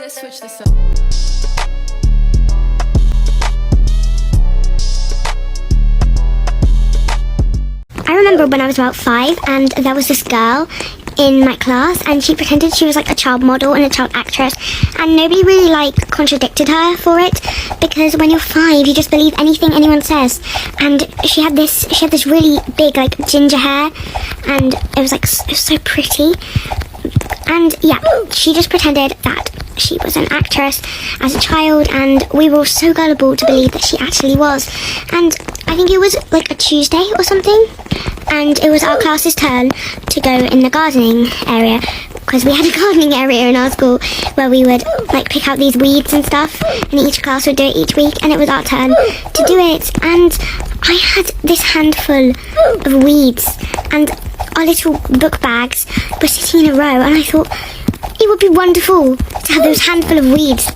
let's switch this up. I remember when I was about 5 and there was this girl in my class and she pretended she was like a child model and a child actress, and nobody really like contradicted her for it, because when you're 5 you just believe anything anyone says. And she had this really big like ginger hair, and it was so pretty. And yeah, she just pretended that she was an actress as a child, and we were all so gullible to believe that she actually was. And I think it was like a Tuesday or something, and it was our class's turn to go in the gardening area, because we had a gardening area in our school where we would like pick out these weeds and stuff, and each class would do it each week, and it was our turn to do it. And I had this handful of weeds, and our little book bags were sitting in a row, and I thought it would be wonderful to have those handful of weeds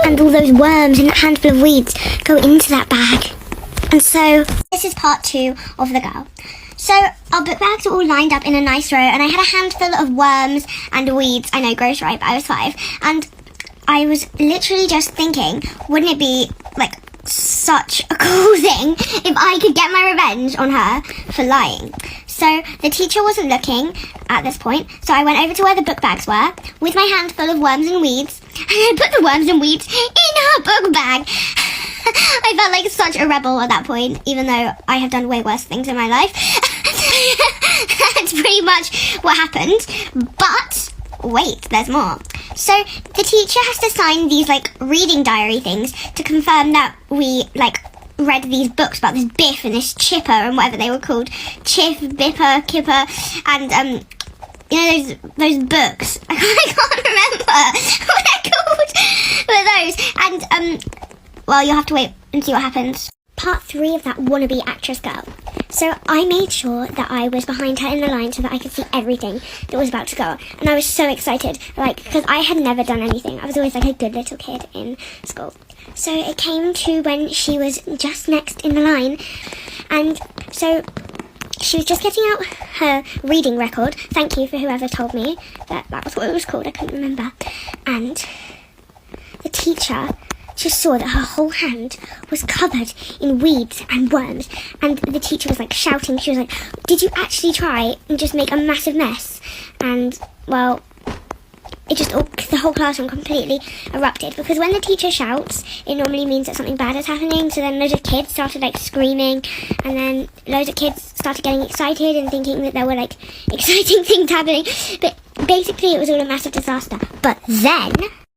and all those worms in that handful of weeds go into that bag. And so this is part 2 of the girl. So our book bags were all lined up in a nice row, and I had a handful of worms and weeds. I know, gross, right? But I was 5, and I was literally just thinking, wouldn't it be like such a cool thing if I could get my revenge on her for lying? So the teacher wasn't looking at this point, so I went over to where the book bags were with my handful of worms and weeds, and I put the worms and weeds in her book bag. I felt like such a rebel at that point, even though I have done way worse things in my life. That's pretty much what happened. But wait, there's more. So the teacher has to sign these like reading diary things to confirm that we like read these books about this Biff and this Chipper and whatever they were called. Chiff, Bipper, Kipper, and you know those books. I can't remember what they're called. But those, and well, you'll have to wait and see what happens. Part 3 of that wannabe actress girl. So I made sure that I was behind her in the line so that I could see everything that was about to go. And I was so excited, like, because I had never done anything. I was always like a good little kid in school. So it came to when she was just next in the line. And so she was just getting out her reading record. Thank you for whoever told me that was what it was called. I couldn't remember. And the teacher just saw that her whole hand was covered in weeds and worms, and the teacher was like shouting. She was like, did you actually try and just make a massive mess? And well, the whole classroom completely erupted, because when the teacher shouts, it normally means that something bad is happening. So then loads of kids started like screaming, and then loads of kids started getting excited and thinking that there were like exciting things happening. But basically it was all a massive disaster. But then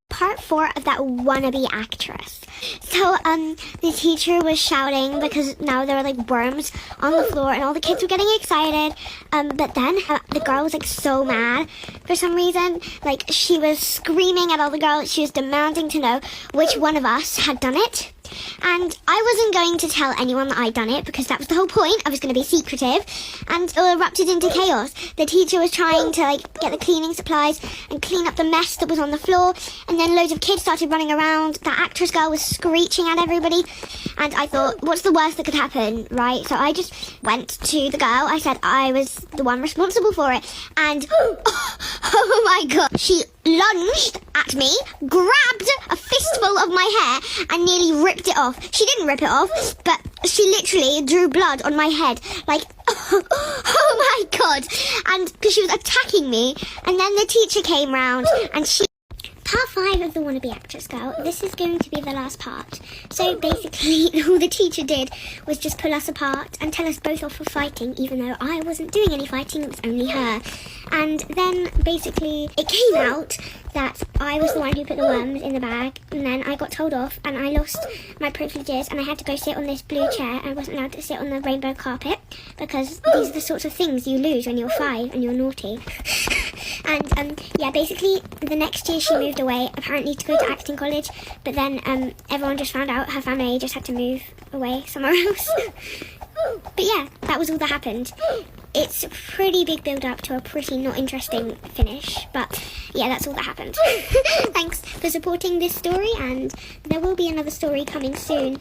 part 4 of that wannabe actress. So the teacher was shouting because now there were like worms on the floor and all the kids were getting excited, but then the girl was like so mad for some reason. Like, she was screaming at all the girls. She was demanding to know which one of us had done it. And I wasn't going to tell anyone that I'd done it, because that was the whole point. I was going to be secretive, and it erupted into chaos. The teacher was trying to like get the cleaning supplies and clean up the mess that was on the floor, and then loads of kids started running around. That actress girl was screeching at everybody, and I thought, what's the worst that could happen, right? So I just went to the girl. I said I was the one responsible for it, and oh my god, she lunged at me, grabbed a fistful of my hair, and nearly ripped it off. She didn't rip it off, but she literally drew blood on my head, like, oh my god, and because she was attacking me. And then the teacher came round, and part 5 of the wannabe actress girl. This is going to be the last part. So basically all the teacher did was just pull us apart and tell us both off for fighting, even though I wasn't doing any fighting, it was only her. And then basically it came out that I was the one who put the worms in the bag, and then I got told off and I lost my privileges, and I had to go sit on this blue chair. I wasn't allowed to sit on the rainbow carpet, because these are the sorts of things you lose when you're 5 and you're naughty. And yeah, basically the next year she moved away, apparently to go to acting college, but then everyone just found out her family just had to move away somewhere else. But yeah, that was all that happened. It's a pretty big build up to a pretty not interesting finish, but yeah, that's all that happened. Thanks for supporting this story, and there will be another story coming soon.